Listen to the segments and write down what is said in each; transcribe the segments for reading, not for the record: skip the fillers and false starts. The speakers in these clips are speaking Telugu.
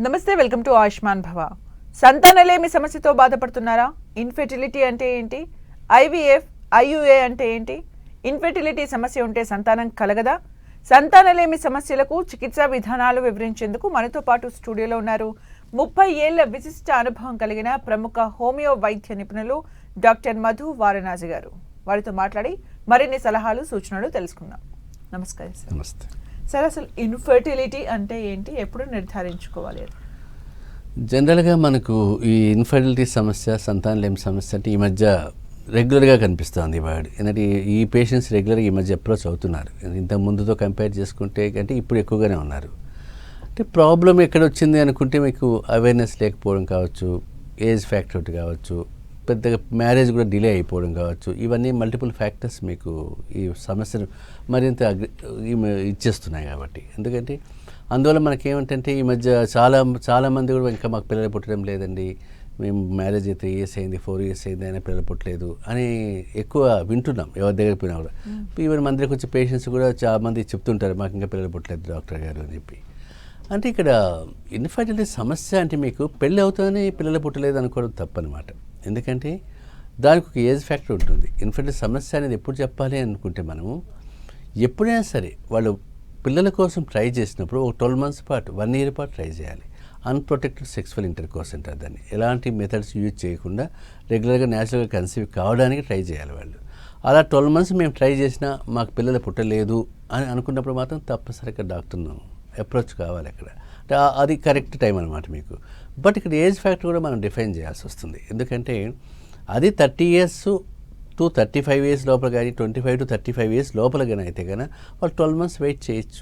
నమస్తే, వెల్కమ్ టు ఆయుష్మాన్ భవ. సంతానలేమి సమస్యతో బాధపడుతున్నారా? ఇన్ఫెర్టిలిటీ అంటే ఏంటి? ఐవీఎఫ్, ఐయుఏ అంటే ఏంటి? ఇన్ఫెర్టిలిటీ సమస్య ఉంటే సంతానం కలగదా? సంతానలేమి సమస్యలకు చికిత్సా విధానాలు వివరించేందుకు మనతో పాటు స్టూడియోలో ఉన్నారు 30 ఏళ్ల విశిష్ట అనుభవం కలిగిన ప్రముఖ హోమియో వైద్య నిపుణులు డాక్టర్ మధు వారణాసి గారు. వారితో మాట్లాడి మరిన్ని సలహాలు, సూచనలు తెలుసుకుందాం. నమస్కారం సార్. నమస్తే సార్, అసలు ఇన్ఫర్టిలిటీ అంటే ఏంటి? ఎప్పుడు నిర్ధారించుకోవాలి? జనరల్గా మనకు ఈ ఇన్ఫర్టిలిటీ సమస్య, సంతానలేమి సమస్య అంటే ఈ మధ్య రెగ్యులర్గా కనిపిస్తుంది వాడు. ఎందుకంటే ఈ పేషెంట్స్ రెగ్యులర్గా ఈ మధ్య అప్రోచ్ అవుతున్నారు. ఇంత ముందుతో కంపేర్ చేసుకుంటే అంటే ఇప్పుడు ఎక్కువగానే ఉన్నారు. అంటే ప్రాబ్లం ఎక్కడ వచ్చింది అనుకుంటే మీకు అవేర్నెస్ లేకపోవడం కావచ్చు, ఏజ్ ఫ్యాక్టర్ ఒకటి కావచ్చు, పెద్దగా మ్యారేజ్ కూడా డిలే అయిపోవడం కావచ్చు. ఇవన్నీ మల్టిపుల్ ఫ్యాక్టర్స్ మీకు ఈ సమస్యను మరింత ఇచ్చేస్తున్నాయి కాబట్టి. ఎందుకంటే అందువల్ల మనకేమిటంటే ఈ మధ్య చాలామంది కూడా ఇంకా మాకు పిల్లలు పుట్టడం లేదండి, మేము మ్యారేజ్ అయితే 3 years అయింది, 4 years అయింది, అయినా పిల్లలు పుట్టలేదు అని ఎక్కువ వింటున్నాం ఎవరి దగ్గర పోయినా కూడా. ఈవెన్ మన దగ్గరకు వచ్చే పేషెంట్స్ కూడా చాలామంది చెప్తుంటారు, మాకు ఇంకా పిల్లలు పుట్టలేదు డాక్టర్ గారు అని చెప్పి. అంటే ఇక్కడ ఇన్ఫర్టిలిటీ సమస్య అంటే మీకు పెళ్ళి అవుతుందని పిల్లలు పుట్టలేదు అనుకోవడం తప్పనమాట. ఎందుకంటే దానికి ఒక ఏజ్ ఫ్యాక్టర్ ఉంటుంది. ఇన్ఫర్టిలిటీ సమస్య అనేది ఎప్పుడు చెప్పాలి అనుకుంటే మనము ఎప్పుడైనా సరే వాళ్ళు పిల్లల కోసం ట్రై చేసినప్పుడు ఒక 12 months పాటు, 1 year పాటు ట్రై చేయాలి. అన్ప్రొటెక్టెడ్ సెక్సువల్ ఇంటర్కోర్స్ అంటారు దాన్ని. ఎలాంటి మెథడ్స్ యూజ్ చేయకుండా రెగ్యులర్గా న్యాచురల్గా కన్సీవ్ కావడానికి ట్రై చేయాలి వాళ్ళు. అలా 12 months మేము ట్రై చేసినా మాకు పిల్లలు పుట్టలేదు అని అనుకున్నప్పుడు మాత్రం తప్పనిసరిగా డాక్టర్ను అప్రోచ్ కావాలి అక్కడ. అది కరెక్ట్ టైం అనమాట మీకు. బట్ ఇక్కడ ఏజ్ ఫ్యాక్టర్ కూడా మనం డిఫైన్ చేయాల్సి వస్తుంది. ఎందుకంటే అది 30 years to 35 years లోపల కానీ, 25 to 35 years లోపల కానీ అయితే కానీ వాళ్ళు 12 months వెయిట్ చేయొచ్చు.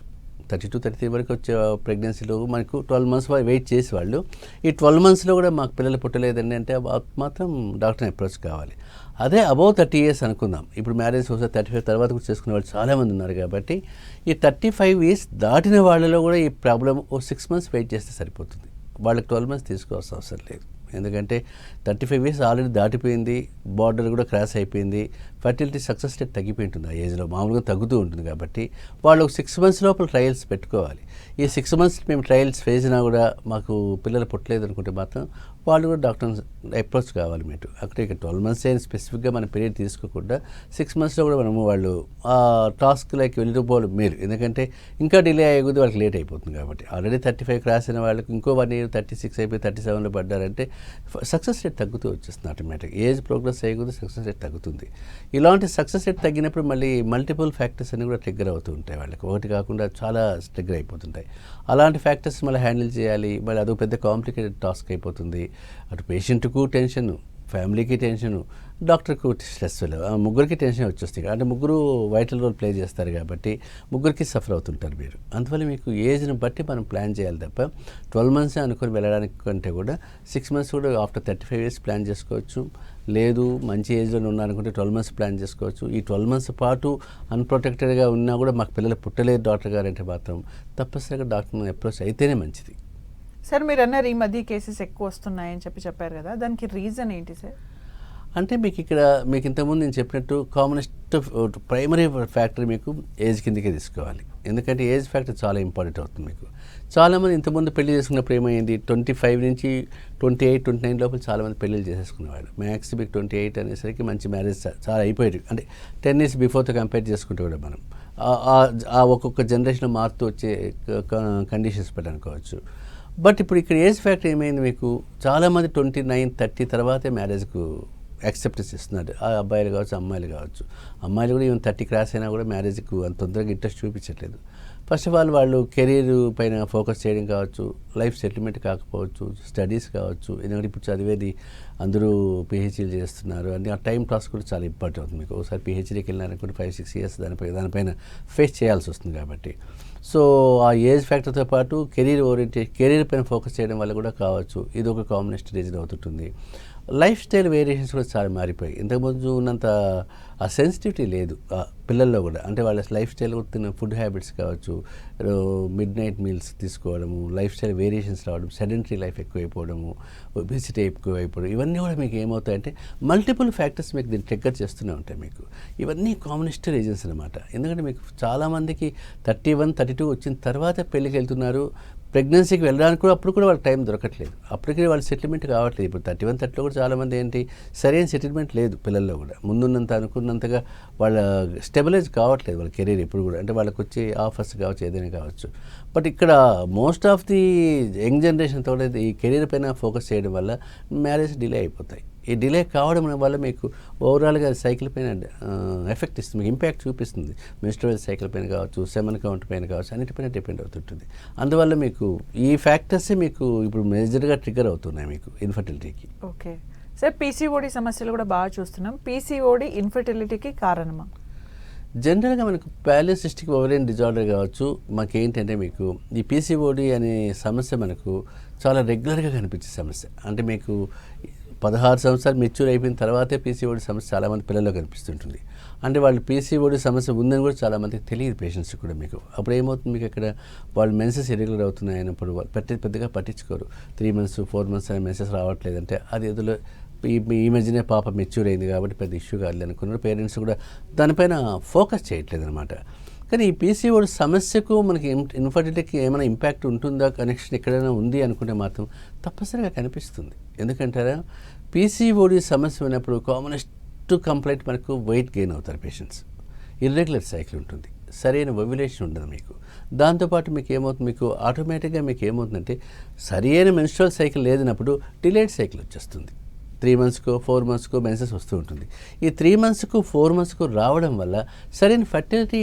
30 to 33 వరకు వచ్చే ప్రెగ్నెన్సీలో మనకు 12 months వెయిట్ చేసి వాళ్ళు ఈ 12 monthsలో కూడా మాకు పిల్లలు పుట్టలేదండి అంటే మాత్రం డాక్టర్ని అప్రోచ్ కావాలి. అదే అబౌవ్ 30 years అనుకుందాం. ఇప్పుడు మ్యారేజ్ ఒకసారి 35 తర్వాత కూడా చేసుకునే వాళ్ళు చాలామంది ఉన్నారు కాబట్టి ఈ 35 years దాటిన వాళ్ళలో కూడా ఈ ప్రాబ్లం ఓ 6 months వెయిట్ చేస్తే సరిపోతుంది. వాళ్ళకి 12 months తీసుకోవాల్సిన అవసరం లేదు. ఎందుకంటే 35 years ఆల్రెడీ దాటిపోయింది, బార్డర్ కూడా క్రాస్ అయిపోయింది, ఫర్టిలిటీ సక్సెస్ రేట్ తగ్గిపోయి ఉంటుంది. ఆ ఏజ్లో మామూలుగా తగ్గుతూ ఉంటుంది కాబట్టి వాళ్ళు ఒక 6 months లోపల ట్రయల్స్ పెట్టుకోవాలి. ఈ 6 months మేము ట్రయల్స్ వేసినా కూడా మాకు పిల్లలు పుట్టలేదు అనుకుంటే మాత్రం వాళ్ళు కూడా డాక్టర్ని అప్రోచ్ కావాలి మీరు. అక్కడ ఇక 12 months అయిన స్పెసిఫిక్గా మన పీరియడ్ తీసుకోకుండా 6 monthsలో కూడా మనము వాళ్ళు ఆ టాస్క్లోకి వెళ్ళిపోవాలి మీరు. ఎందుకంటే ఇంకా డిలే అయ్యేది వాళ్ళకి లేట్ అయిపోతుంది కాబట్టి. ఆల్రెడీ 35 క్రాస్ అయిన వాళ్ళకి ఇంకో 1 year 36 అయిపోయి 37లో పడ్డారంటే సక్సెస్ రేట్ తగ్గుతూ వచ్చేస్తుంది ఆటోమేటిక్. ఏజ్ ప్రోగ్రెస్ అయ్యేది సక్సెస్ రేట్ తగ్గుతుంది. ఇలాంటి సక్సెస్ రేట్ తగ్గినప్పుడు మళ్ళీ మల్టిపుల్ ఫ్యాక్టర్స్ అన్ని కూడా ట్రిగ్గర్ అవుతూ ఉంటాయి వాళ్ళకి. ఒకటి కాకుండా చాలా ట్రిగ్గర్ అయిపోతుంటాయి. అలాంటి ఫ్యాక్టర్స్ మళ్ళీ హ్యాండిల్ చేయాలి. మళ్ళీ అదొక పెద్ద కాంప్లికేటెడ్ టాస్క్ అయిపోతుంది. అటు పేషెంట్కు టెన్షను, ఫ్యామిలీకి టెన్షను, డాక్టర్కు స్ట్రెస్ఫుల్, ముగ్గురికి టెన్షన్ వచ్చేస్తాయి. అంటే ముగ్గురు వైటల్ రోల్ ప్లే చేస్తారు కాబట్టి ముగ్గురికి సఫర్ అవుతుంటారు మీరు. అందువల్ల మీకు ఏజ్ని బట్టి మనం ప్లాన్ చేయాలి తప్ప 12 months అనుకొని వెళ్ళడానికి కంటే కూడా 6 months కూడా ఆఫ్టర్ 35 years ప్లాన్ చేసుకోవచ్చు. లేదు మంచి ఏజ్లో ఉన్నారనుకుంటే 12 months ప్లాన్ చేసుకోవచ్చు. ఈ 12 months పాటు అన్ప్రొటెక్టెడ్గా ఉన్నా కూడా మాకు పిల్లలు పుట్టలేదు డాక్టర్ గారు అంటే మాత్రం తప్పనిసరిగా డాక్టర్ని అప్రోచ్ అయితేనే మంచిది. సార్, మీరు అన్నారు ఈ మధ్య కేసెస్ ఎక్కువ వస్తున్నాయని చెప్పారు కదా, దానికి రీజన్ ఏంటి సార్? అంటే మీకు ఇక్కడ మీకు ఇంతకుముందు నేను చెప్పినట్టు కామనెస్ట్ ప్రైమరీ ఫ్యాక్టర్ మీకు ఏజ్ కిందకే తీసుకోవాలి. ఎందుకంటే ఏజ్ ఫ్యాక్టర్ చాలా ఇంపార్టెంట్ అవుతుంది మీకు. చాలామంది ఇంతకుముందు పెళ్లి చేసుకున్నప్పుడు ఏమైంది, 25 నుంచి 28, 29 లోపల చాలామంది పెళ్ళిళ్ళు చేసేసుకునేవాళ్ళు. మ్యాక్స్ మీకు 28 అనేసరికి మంచి మ్యారేజ్ చాలా అయిపోయారు. అంటే 10 years బిఫోర్తో కంపేర్ చేసుకుంటే కూడా మనం ఆ ఒక్కొక్క జనరేషన్లో మారుతూ వచ్చే కండిషన్స్ పెట్టనుకోవచ్చు. బట్ ఇప్పుడు ఇక్కడ ఏజ్ ఫ్యాక్టర్ ఏమైంది మీకు, చాలామంది 29, 30 తర్వాతే మ్యారేజ్కు యాక్సెప్టెన్స్ ఇస్తున్నారు. ఆ అబ్బాయిలు కావచ్చు, అమ్మాయిలు కావచ్చు. అమ్మాయిలు కూడా ఈవెన్ 30 క్రాస్ అయినా కూడా మ్యారేజ్కు అంత తొందరగా ఇంట్రెస్ట్ చూపించట్లేదు. ఫస్ట్ ఆఫ్ ఆల్ వాళ్ళు కెరీర్ పైన ఫోకస్ చేయడం కావచ్చు, లైఫ్ సెటిల్మెంట్ కాకపోవచ్చు, స్టడీస్ కావచ్చు. ఎందుకంటే ఇప్పుడు చదివేది అందరూ పిహెచ్డీలు చేస్తున్నారు అని ఆ టైం టాస్క్ కూడా చాలా ఇంపార్టెంట్ అవుతుంది మీకు. ఒకసారి పిహెచ్డీకి వెళ్ళినారనుకుంటే 5-6 years దానిపైన ఫేస్ చేయాల్సి వస్తుంది కాబట్టి. సో ఆ ఏజ్ ఫ్యాక్టర్తో పాటు కెరీర్ పైన ఫోకస్ చేయడం వల్ల కూడా కావచ్చు. ఇది ఒక కామనెస్ట్ రీజన్ అవుతుంటుంది. లైఫ్ స్టైల్ వేరియేషన్స్ కూడా చాలా మారిపోయాయి. ఇంతకుముందు ఉన్నంత ఆ సెన్సిటివిటీ లేదు పిల్లల్లో కూడా. అంటే వాళ్ళ లైఫ్ స్టైల్ తిన్న ఫుడ్ హ్యాబిట్స్ కావచ్చు, మిడ్-నైట్ మీల్స్ తీసుకోవడము, లైఫ్ స్టైల్ వేరియేషన్స్ రావడం, సెడెంటరీ లైఫ్ ఎక్కువైపోవడము, ఒబెసిటీ ఎక్కువైపోవడం, ఇవన్నీ కూడా మీకు ఏమవుతాయంటే మల్టిపుల్ ఫ్యాక్టర్స్ మీకు దీన్ని ట్రిగ్గర్ చేస్తూనే ఉంటాయి మీకు. ఇవన్నీ కామనెస్ట్ రీజన్స్ అనమాట. ఎందుకంటే మీకు చాలామందికి 31, 32 వచ్చిన తర్వాత పెళ్ళికి వెళ్తున్నారు. ప్రెగ్నెన్సీకి వెళ్ళడానికి కూడా అప్పుడు కూడా వాళ్ళకి టైం దొరకట్లేదు, అప్పటికే వాళ్ళు సెటిల్మెంట్ కావట్లేదు. ఇప్పుడు 31, 30 కూడా చాలామంది ఏంటి సరైన సెటిల్మెంట్ లేదు పిల్లల్లో కూడా, ముందున్నంత అనుకున్నంతగా వాళ్ళ స్టెబిలైజ్ కావట్లేదు వాళ్ళ కెరీర్ ఇప్పుడు కూడా. అంటే వాళ్ళకి వచ్చే ఆఫర్స్ కావచ్చు, ఏదైనా కావచ్చు. బట్ ఇక్కడ most of the young generation తోటి ఈ కెరీర్ పైన ఫోకస్ చేయడం వల్ల మ్యారేజ్ డిలే అయిపోతాయి. ఈ డిలే కావడం వల్ల మీకు ఓవరాల్గా సైకిల్ పైన ఎఫెక్ట్ ఇస్తుంది, మీకు ఇంపాక్ట్ చూపిస్తుంది. మెన్స్ట్రువల్ సైకిల్ పైన కావచ్చు, సెమన్ కౌంట్ పైన కావచ్చు, అన్నిటిపైన డిపెండ్ అవుతుంటుంది. అందువల్ల మీకు ఈ ఫ్యాక్టర్సే మీకు ఇప్పుడు మేజర్గా ట్రిగ్గర్ అవుతున్నాయి మీకు ఇన్ఫర్టిలిటీకి. ఓకే సార్, పీసీఓడి సమస్యలు కూడా బాగా చూస్తున్నాం. పీసీఓడి ఇన్ఫర్టిలిటీకి కారణమా? జనరల్గా మనకు పాలిసిస్టిక్ ఓవరియన్ డిజార్డర్ కావచ్చు, మాకేంటంటే మీకు ఈ పీసీఓడి అనే సమస్య మనకు చాలా రెగ్యులర్గా కనిపించే సమస్య. అంటే మీకు 16 సంవత్సరాలు మెచ్యూర్ అయిపోయిన తర్వాతే పీసీఓడి సమస్య చాలామంది పిల్లల్లో కనిపిస్తుంటుంది. అంటే వాళ్ళు పీసీఓడి సమస్య ఉందని కూడా చాలామందికి తెలియదు పేషెంట్స్ కూడా మీకు. అప్పుడు ఏమవుతుంది మీకు అక్కడ వాళ్ళు మెన్సెస్ ఇరెగ్యులర్ అవుతున్నాయి అయినప్పుడు వాళ్ళు పెద్దగా పట్టించుకోరు. 3 months 4 months అని మెన్సెస్ రావట్లేదంటే అది ఎదులో ఈ మధ్యనే పాప మెచ్యూర్ అయింది కాబట్టి పెద్ద ఇష్యూ కాదు అనుకున్నారు. పేరెంట్స్ కూడా దానిపైన ఫోకస్ చేయట్లేదు అనమాట. కానీ ఈ పీసీఓడి సమస్యకు మనకి ఇన్ఫర్టిలిటీకి ఏమైనా ఇంపాక్ట్ ఉంటుందా, కనెక్షన్ ఎక్కడైనా ఉంది అనుకుంటే మాత్రం తప్పనిసరిగా కనిపిస్తుంది. ఎందుకంటారా, పీసీఓడి సమస్య ఉన్నప్పుడు కామనెస్ట్ కంప్లైంట్ మనకు వెయిట్ గెయిన్ అవుతారు పేషెంట్స్. ఇర్రెగ్యులర్ సైకిల్ ఉంటుంది, సరైన ఓవ్యులేషన్ ఉండదు మీకు. దాంతోపాటు మీకు ఏమవుతుంది, మీకు ఆటోమేటిక్గా మీకు ఏమవుతుందంటే సరైన మెన్స్ట్రువల్ సైకిల్ లేనప్పుడు డిలేడ్ సైకిల్ వచ్చేస్తుంది. 3 monthsకో 4 monthsకో మెన్సెస్ వస్తూ ఉంటుంది. ఈ 3 monthsకు 4 monthsకు రావడం వల్ల సరైన ఫర్టిలిటీ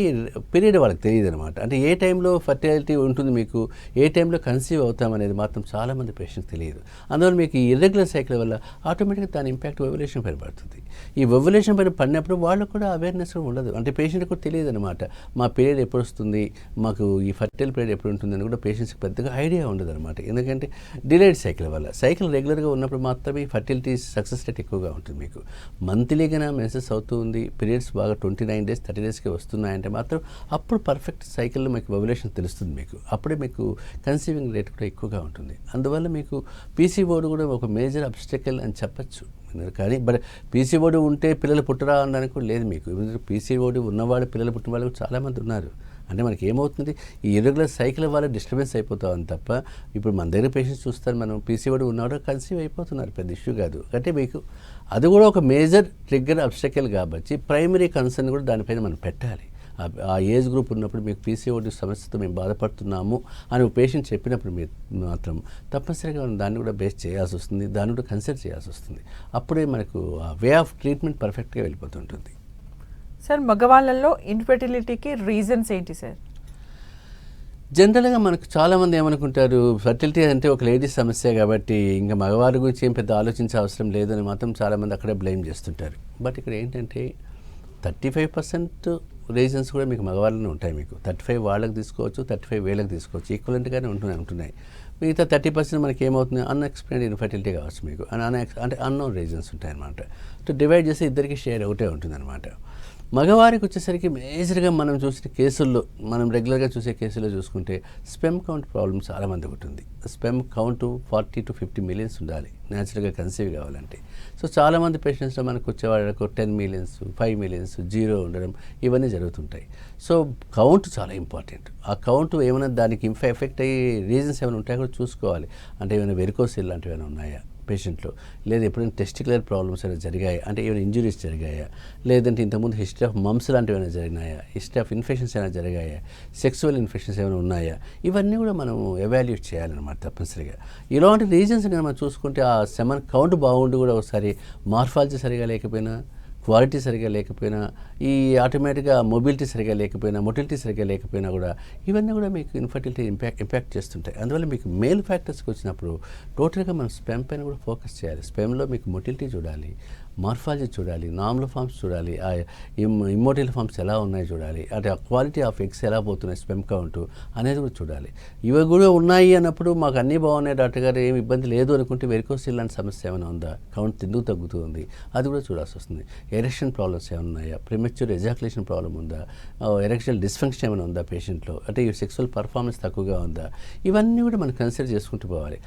పీరియడ్ వాళ్ళకి తెలియదు అనమాట. అంటే ఏ టైంలో ఫర్టిలిటీ ఉంటుంది మీకు, ఏ టైంలో కన్సీవ్ అవుతామనేది మాత్రం చాలామంది పేషెంట్స్ తెలియదు. అందువల్ల మీకు ఈ ఇర్రెగ్యులర్ సైకిల్ వల్ల ఆటోమేటిక్గా దాని ఇంపాక్ట్ ఓవ్యులేషన్ పైన పడుతుంది. ఈ ఓవ్యులేషన్ పైన పడినప్పుడు వాళ్ళకు కూడా అవేర్నెస్ ఉండదు. అంటే పేషెంట్ కూడా తెలియదు అనమాట, మా పీరియడ్ ఎప్పుడు వస్తుంది, మాకు ఈ ఫర్టిల్ పీరియడ్ ఎప్పుడు ఉంటుందని కూడా పేషెంట్స్కి పెద్దగా ఐడియా ఉండదు అనమాట. ఎందుకంటే డిలేడ్ సైకిల్ వల్ల. సైకిల్ రెగ్యులర్గా ఉన్నప్పుడు మాత్రమే ఫర్టిలిటీ సక్సెస్ రేట్ ఎక్కువగా ఉంటుంది మీకు. మంత్లీగా మెన్సెస్ అవుతూ ఉంది, పీరియడ్స్ బాగా 29 days 30 daysకి వస్తున్నాయంటే మాత్రం అప్పుడు పర్ఫెక్ట్ సైకిల్లో మీకు ఓవ్యులేషన్ తెలుస్తుంది మీకు. అప్పుడే మీకు కన్సీవింగ్ రేట్ కూడా ఎక్కువగా ఉంటుంది. అందువల్ల మీకు పీసీఓడి కూడా ఒక మేజర్ అబ్స్టకల్ అని చెప్పచ్చు. కానీ బట్ పీసీఓడి ఉంటే పిల్లలు పుట్టరా అనడానికి కూడా లేదు మీకు. పీసీఓడి ఉన్నవాళ్ళు పిల్లలు పుట్టిన వాళ్ళు చాలామంది ఉన్నారు. అంటే మనకి ఏమవుతుంది, ఈ ఇర్రెగ్యులర్ సైకిల్ వల్ల డిస్టర్బెన్స్ అయిపోతామని తప్ప, ఇప్పుడు మన దగ్గర పేషెంట్స్ చూస్తారు మనం పీసీఓడి ఉన్నవాడు కన్సీవ్ అయిపోతున్నారు, పెద్ద ఇష్యూ కాదు. అంటే మీకు అది కూడా ఒక మేజర్ ట్రిగ్గర్ అబ్స్టకల్ కాబట్టి ప్రైమరీ కన్సర్న్ కూడా దానిపైన మనం పెట్టాలి. ఆ ఏజ్ గ్రూప్ ఉన్నప్పుడు మీకు పీసీఓడి సమస్యతో మేము బాధపడుతున్నాము అని ఒక పేషెంట్ చెప్పినప్పుడు మీరు మాత్రం తప్పనిసరిగా మనం దాన్ని కూడా బేస్ చేయాల్సి వస్తుంది, దాన్ని కూడా కన్సిడర్ చేయాల్సి వస్తుంది. అప్పుడే మనకు ఆ వే ఆఫ్ ట్రీట్మెంట్ పర్ఫెక్ట్గా వెళ్ళిపోతుంటుంది. సార్, మగవాళ్ళల్లో ఇన్ఫర్టిలిటీకి రీజన్స్ ఏంటి సార్? జనరల్గా మనకు చాలామంది ఏమనుకుంటారు, ఫర్టిలిటీ అంటే ఒక లేడీస్ సమస్య కాబట్టి ఇంకా మగవారి గురించి ఏం పెద్ద ఆలోచించే అవసరం లేదని మాత్రం చాలామంది అక్కడే బ్లేమ్ చేస్తుంటారు. బట్ ఇక్కడ ఏంటంటే 35% రీజన్స్ కూడా మీకు మగవాళ్ళనే ఉంటాయి. మీకు 35 వాళ్ళకి తీసుకోవచ్చు, 35 వీళ్ళకి తీసుకోవచ్చు, ఈక్వలెంట్గానే ఉంటున్నాయి. మిగతా 30% మనకి ఏమవుతుంది, అన్ఎక్స్ప్లెయిన్డ్ ఇన్ఫర్టిలిటీ కావచ్చు మీకు, అంటే అన్నోన్ రీజన్స్ ఉంటాయన్నమాట. సో డివైడ్ చేసి ఇద్దరికి షేర్ ఒకటే ఉంటుందన్నమాట. మగవారికి వచ్చేసరికి మేజర్గా మనం చూసిన కేసుల్లో, మనం రెగ్యులర్గా చూసే కేసుల్లో చూసుకుంటే స్పెమ్ కౌంట్ ప్రాబ్లమ్ చాలామంది ఉంటుంది. స్పెమ్ కౌంట్ 40 to 50 millions ఉండాలి న్యాచురల్గా కన్సీవ్ కావాలంటే. సో చాలామంది పేషెంట్స్లో మనకు వచ్చే వాళ్ళకు 10 millions 5 millions 0 ఉండడం ఇవన్నీ జరుగుతుంటాయి. సో కౌంట్ చాలా ఇంపార్టెంట్. ఆ కౌంట్ ఏమైనా దానికి ఎఫెక్ట్ అయ్యే రీజన్స్ ఏమైనా ఉంటాయో కూడా చూసుకోవాలి. అంటే ఏమైనా వెరికోసిల్ లాంటివి ఏమైనా ఉన్నాయా పేషెంట్లో, లేదా ఎప్పుడైనా టెస్టికులర్ ప్రాబ్లమ్స్ ఏమైనా జరిగాయా, అంటే ఏమైనా ఇంజురీస్ జరిగాయా, లేదంటే ఇంతకుముందు హిస్టరీ ఆఫ్ మమ్స్ లాంటివి ఏమైనా జరిగినాయా, హిస్టరీ ఆఫ్ ఇన్ఫెక్షన్స్ ఏమైనా జరిగాయా, సెక్సువల్ ఇన్ఫెక్షన్స్ ఏమైనా ఉన్నాయా, ఇవన్నీ కూడా మనం ఎవాల్యుయేట్ చేయాలన్నమాట తప్పనిసరిగా. ఇలాంటి రీజన్స్ కనుక మనం చూసుకుంటే ఆ సెమన్ కౌంట్ బాగుండి కూడా ఒకసారి మార్ఫాలజీ సరిగా లేకపోయినా, క్వాలిటీ సరిగా లేకపోయినా, ఈ ఆటోమేటిక్గా మొబిలిటీ సరిగా లేకపోయినా, మొటిలిటీ సరిగా లేకపోయినా కూడా ఇవన్నీ కూడా మీకు ఇన్ఫర్టిలిటీ ఇంపాక్ట్ చేస్తుంటాయి. అందువల్ల మీకు మేల్ ఫ్యాక్టర్స్కి వచ్చినప్పుడు టోటల్గా మనం స్పెమ్ పైన కూడా ఫోకస్ చేయాలి. స్పెమ్లో మీకు మొటిలిటీ చూడాలి, మార్ఫాలజీ చూడాలి, నార్మల్ ఫామ్స్ చూడాలి, ఆ ఇమ్మోటిల్ ఫామ్స్ ఎలా ఉన్నాయో చూడాలి, అంటే ఆ క్వాలిటీ ఆఫ్ ఎగ్స్ ఎలా పోతున్నాయి, స్పెమ్ కౌంట్ అనేది కూడా చూడాలి. ఇవి కూడా ఉన్నాయి అన్నప్పుడు మాకు అన్నీ బాగున్నాయి డాక్టర్ గారు, ఏమి ఇబ్బంది లేదు అనుకుంటే వెరికోసిల్ లాంటి సమస్య ఏమైనా ఉందా, కౌంట్ ఎందుకు తగ్గుతుంది, అది కూడా చూడాల్సి వస్తుంది. ఎరెక్షన్ ప్రాబ్లమ్స్ ఏమైనా ఉన్నాయా, ప్రిమెచ్యూర్ ఎజాకులేషన్ ప్రాబ్లం ఉందా, ఎరెక్షనల్ డిస్ఫంక్షన్ ఏమైనా ఉందా పేషెంట్లో, అంటే ఈ సెక్సువల్ పర్ఫార్మెన్స్ తక్కువగా ఉందా, ఇవన్నీ కూడా మనం కన్సిడర్ చేసుకుంటూ పోవాలి.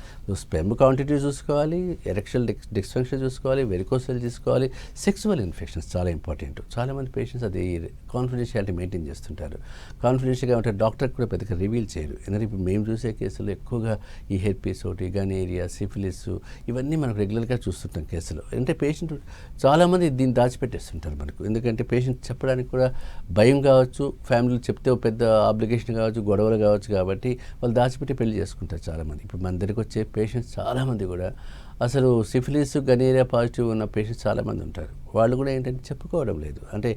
స్పెర్మ్ క్వాంటిటీ చూసుకోవాలి, ఎరెక్షనల్ డిస్ఫంక్షన్ చూసుకోవాలి, వెరికోసెల్ చూసుకోవాలి, సెక్సువల్ ఇన్ఫెక్షన్స్ చాలా ఇంపార్టెంట్. చాలామంది పేషెంట్స్ అది కాన్ఫిడెన్షియాలిటీ మెయింటైన్ చేస్తుంటారు. కాన్ఫిడెన్షియల్గా ఉంటే డాక్టర్ కూడా పెద్దగా రివీల్ చేయరు. ఎందుకంటే ఇప్పుడు మేము చూసే కేసులు ఎక్కువగా ఈ హెర్పీస్ ఒకటి, గనేరియా, సిఫిలిస్ ఇవన్నీ మనకు రెగ్యులర్గా చూస్తుంటాం కేసులు. అంటే పేషెంట్ చాలామంది దీన్ని దాచిపెట్టేస్తుంటారు మనకు. ఎందుకంటే పేషెంట్ చెప్పడానికి కూడా భయం కావచ్చు, ఫ్యామిలీలో చెప్తే ఒక పెద్ద ఆబ్లిగేషన్ కావచ్చు, గొడవలు కావచ్చు, కాబట్టి వాళ్ళు దాచిపెట్టి పెళ్లి చేసుకుంటారు చాలామంది. ఇప్పుడు మన దగ్గరికి వచ్చే పేషెంట్స్ చాలామంది కూడా అసలు సిఫిలిస్, గనేరియా పాజిటివ్ ఉన్న పేషెంట్స్ చాలామంది ఉంటారు. వాళ్ళు కూడా ఏంటంటే చెప్పుకోవడం లేదు. అంటే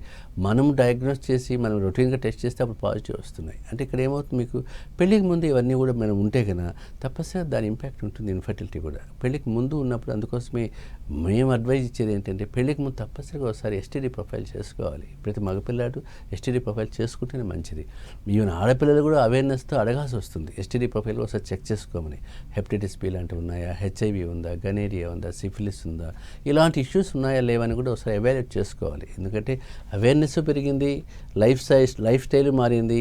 మనం డయాగ్నోస్ చేసి మనం రొటీన్గా టెస్ట్ చేస్తే అప్పుడు పాజిటివ్ వస్తున్నాయి. అంటే ఇక్కడ ఏమవుతుంది, మీకు పెళ్ళికి ముందు ఇవన్నీ కూడా మనం ఉంటే కన్నా తప్పనిసరిగా దాని ఇంపాక్ట్ ఉంటుంది. ఇన్ఫర్టిలిటీ కూడా పెళ్ళికి ముందు ఉన్నప్పుడు, అందుకోసమే మేము అడ్వైజ్ ఇచ్చేది ఏంటంటే పెళ్ళికి ముందు తప్పనిసరిగా ఒకసారి ఎస్టీడీ ప్రొఫైల్ చేసుకోవాలి. ప్రతి మగపిల్లాడు ఎస్టీడీ ప్రొఫైల్ చేసుకుంటేనే మంచిది. ఈవెన్ ఆడపిల్లలు కూడా అవేర్నెస్తో అడగాల్సి వస్తుంది, ఎస్టీడీ ప్రొఫైల్ ఒకసారి చెక్ చేసుకోమని. హెపటైటిస్ బి లాంటివి ఉన్నాయా, హెచ్ఐవి ఉందా, గనేరియా ఉందా, సిఫిలిస్ ఉందా, ఇలాంటి ఇష్యూస్ ఉన్నాయా లేవని కూడా ఒకసారి ఎవాల్యుయేట్ చేసుకోవాలి. ఎందుకంటే అవేర్నెస్ పెరిగింది, లైఫ్ స్టైల్ మారింది,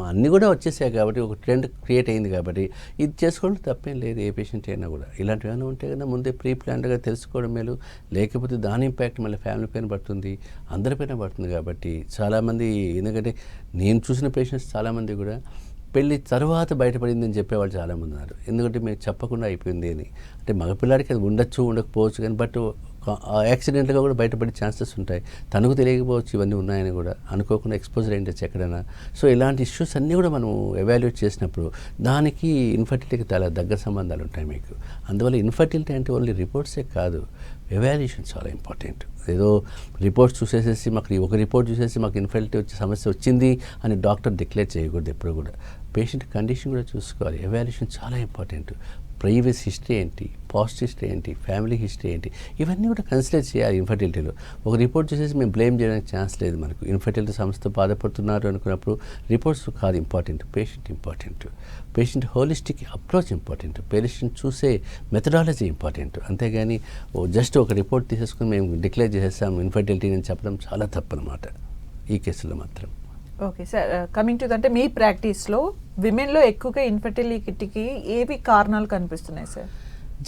అన్నీ కూడా వచ్చేసాయి కాబట్టి, ఒక ట్రెండ్ క్రియేట్ అయింది కాబట్టి ఇది చేసుకోవడం తప్పేం లేదు. ఏ పేషెంట్ అయినా కూడా ఇలాంటివి ఏమైనా ఉంటే కన్నా ముందే ప్రీ ప్లాన్డ్గా తెలుసుకోవడం మేలు. లేకపోతే దాని ఇంపాక్ట్ మళ్ళీ ఫ్యామిలీ పైన పడుతుంది, అందరిపైన పడుతుంది. కాబట్టి చాలామంది, ఎందుకంటే నేను చూసిన పేషెంట్స్ చాలామంది కూడా పెళ్ళి తర్వాత బయటపడిందని చెప్పేవాళ్ళు చాలామంది ఉన్నారు. ఎందుకంటే మేము చెప్పకుండా అయిపోయింది అని. అంటే మగపిల్లాడికి అది ఉండొచ్చు, ఉండకపోవచ్చు, కానీ బట్ యాక్సిడెంట్గా కూడా బయటపడే ఛాన్సెస్ ఉంటాయి. తనకు తెలియకపోవచ్చు ఇవన్నీ ఉన్నాయని కూడా, అనుకోకుండా ఎక్స్పోజర్ అయ్యిండొచ్చు ఎక్కడైనా. సో ఇలాంటి ఇష్యూస్ అన్నీ కూడా మనం ఎవాల్యుయేట్ చేసినప్పుడు దానికి ఇన్ఫర్టిలిటీకి చాలా దగ్గర సంబంధాలు ఉంటాయి మీకు. అందువల్ల ఇన్ఫర్టిలిటీ అంటే ఓన్లీ రిపోర్ట్సే కాదు, ఎవాల్యుయేషన్ చాలా ఇంపార్టెంట్. ఏదో రిపోర్ట్స్ చూసేసేసి ఒక రిపోర్ట్ చూసేసి మాకు ఇన్ఫర్టిలిటీ వచ్చే సమస్య వచ్చింది అని డాక్టర్ డిక్లేర్ చేయకూడదు. ఎప్పుడు కూడా పేషెంట్ కండిషన్ కూడా చూసుకోవాలి. ఎవాల్యుయేషన్ చాలా ఇంపార్టెంట్. ప్రీవియస్ హిస్టరీ ఏంటి, పాస్ట్ హిస్టరీ ఏంటి, ఫ్యామిలీ హిస్టరీ ఏంటి, ఇవన్నీ కూడా కన్సిడర్ చేయాలి ఇన్ఫర్టిలిటీలో. ఒక రిపోర్ట్ చూసేసి మేము బ్లేమ్ చేయడానికి ఛాన్స్ లేదు మనకు. ఇన్ఫర్టిలిటీ సమస్యతో బాధపడుతున్నారు అనుకున్నప్పుడు రిపోర్ట్స్ కాదు important, patient important. Patient holistic approach important, patient చూసే మెథడాలజీ ఇంపార్టెంట్. అంతేగాని జస్ట్ ఒక రిపోర్ట్ తీసేసుకుని మేము డిక్లేర్ చేసేస్తాం ఇన్ఫర్టిలిటీ అని చెప్పడం చాలా తప్పు అనమాట ఈ కేసులో మాత్రం. ఓకే సార్, కమింగ్ టు అంటే మీ ప్రాక్టీస్లో విమెన్లో ఎక్కువగా ఇన్ఫర్టిలిటీకి ఏవి కారణాలు కనిపిస్తున్నాయి సార్?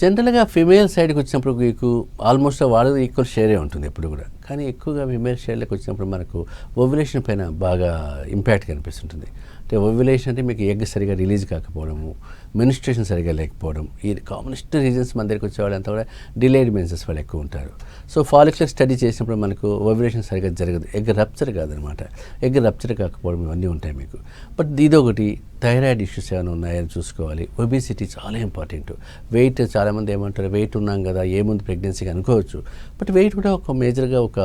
జనరల్గా ఫిమేల్ సైడ్కి వచ్చినప్పుడు మీకు ఆల్మోస్ట్ వాళ్ళది ఈక్వల్ షేరే ఉంటుంది ఎప్పుడు కూడా. కానీ ఎక్కువగా ఫిమేల్ షేర్లోకి వచ్చినప్పుడు మనకు ఓవ్యులేషన్ పైన బాగా ఇంపాక్ట్ కనిపిస్తుంటుంది. అంటే ఓవ్యులేషన్ అంటే మీకు ఎగ్ సరిగా రిలీజ్ కాకపోవడము, మెనిస్ట్రేషన్ సరిగా లేకపోవడం, ఈ కామనెస్ట్ రీజన్స్ మన దగ్గరికి వచ్చే వాళ్ళంతా కూడా డిలేడ్ మెన్సెస్ వాళ్ళు ఎక్కువ ఉంటారు. సో ఫాలిక్యులర్ స్టడీ చేసినప్పుడు మనకు ఓవ్యులేషన్ సరిగా జరగదు, ఎగ్ రప్చర్ కాదనమాట. ఎగ్ రప్చర్ కాకపోవడం ఇవన్నీ ఉంటాయి మీకు. బట్ ఇదొకటి. థైరాయిడ్ ఇష్యూస్ ఏమైనా ఉన్నాయని చూసుకోవాలి. ఒబిసిటీ చాలా ఇంపార్టెంట్. వెయిట్ చాలామంది ఏమంటారు, వెయిట్ ఉన్నాం కదా ఏముంది ప్రెగ్నెన్సీకి అనుకోవచ్చు. బట్ వెయిట్ కూడా ఒక మేజర్గా ఒక